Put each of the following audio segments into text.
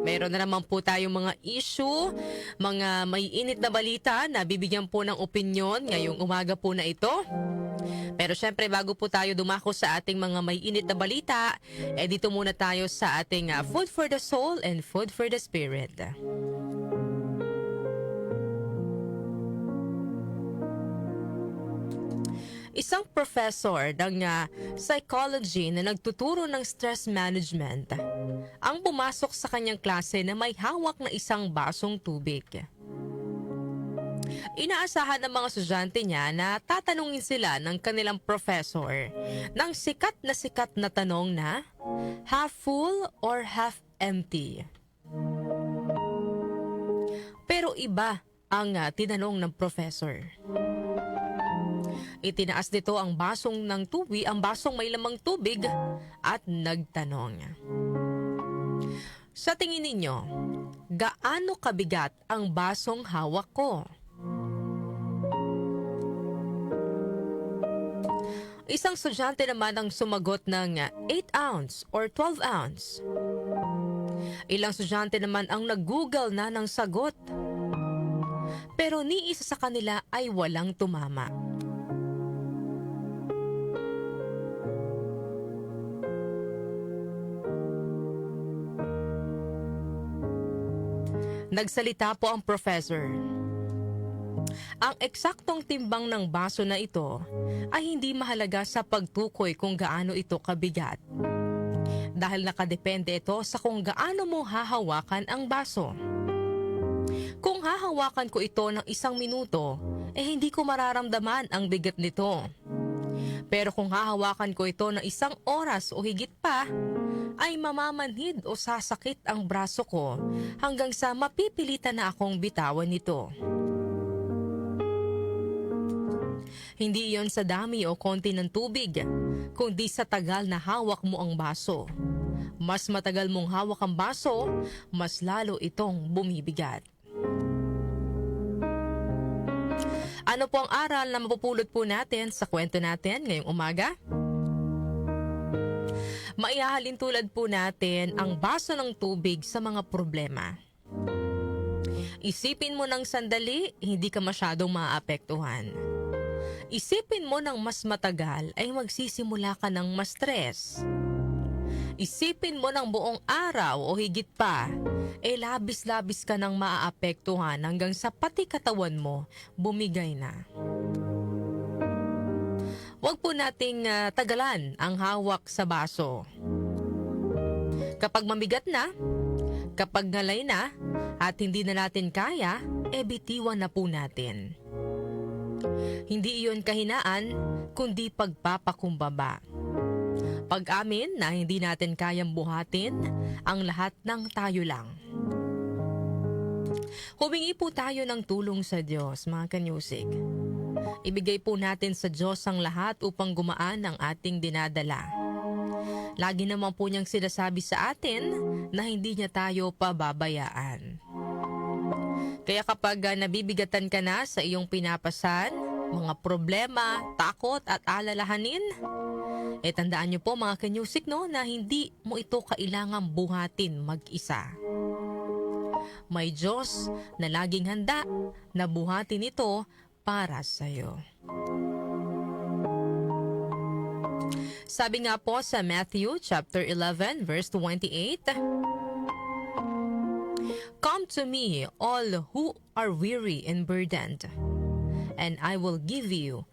Meron na naman po tayong mga issue, mga may init na balita na bibigyan po ng opinyon ngayong umaga po na ito. Pero syempre bago po tayo dumako sa ating mga may init na balita, dito muna tayo sa ating Food for the Soul and Food for the Spirit. Isang professor ng psychology na nagtuturo ng stress management ang pumasok sa kanyang klase na may hawak na isang basong tubig. Inaasahan ng mga estudyante niya na tatanungin sila ng kanilang professor ng sikat na tanong na half full or half empty. Pero iba ang tinanong ng professor. Itinaas nito ang basong may lamang tubig at nagtanong. Sa tingin ninyo, gaano kabigat ang basong hawak ko? Isang estudyante naman ang sumagot ng 8 ounce or 12 ounce. Ilang estudyante naman ang nag-google na ng sagot. Pero ni isa sa kanila ay walang tumama. Nagsalita po ang professor. Ang eksaktong timbang ng baso na ito ay hindi mahalaga sa pagtukoy kung gaano ito kabigat. Dahil nakadepende ito sa kung gaano mo hahawakan ang baso. Kung hahawakan ko ito ng 1 minuto, hindi ko mararamdaman ang bigat nito. Pero kung hahawakan ko ito ng 1 oras o higit pa, ay mamamanhid o sasakit ang braso ko hanggang sa mapipilitan na akong bitawan nito. Hindi iyon sa dami o konti ng tubig, kundi sa tagal na hawak mo ang baso. Mas matagal mong hawak ang baso, mas lalo itong bumibigat. Ano po ang aral na mapupulot po natin sa kwento natin ngayong umaga? Maihahalin tulad po natin ang baso ng tubig sa mga problema. Isipin mo ng sandali, hindi ka masyadong maaapektuhan. Isipin mo ng mas matagal ay magsisimula ka ng ma-stress. Isipin mo ng buong araw o higit pa, labis-labis ka ng maaapektuhan hanggang sa pati katawan mo bumigay na. Huwag po nating tagalan ang hawak sa baso. Kapag mamigat na, kapag ngalay na, at hindi na natin kaya, bitiwan na po natin. Hindi iyon kahinaan, kundi pagpapakumbaba. Pag-amin na hindi natin kayang buhatin ang lahat ng tayo lang. Humingi po tayo ng tulong sa Diyos, mga kanyusik. Ibigay po natin sa Diyos ang lahat upang gumaan ang ating dinadala. Lagi naman po niyang sinasabi sa atin na hindi niya tayo pababayaan. Kaya kapag nabibigatan ka na sa iyong pinapasan, mga problema, takot at alalahanin, tandaan niyo po mga kanyusik na hindi mo ito kailangang buhatin mag-isa. May Diyos na laging handa na buhatin ito para sa iyo. Sabi nga po sa Matthew chapter 11 verse 28, "Come to me, all who are weary and burdened, and I will give you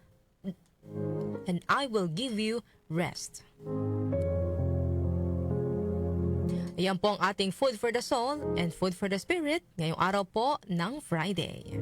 rest." Ayan po ang ating Food for the Soul and Food for the Spirit ngayong araw po ng Friday.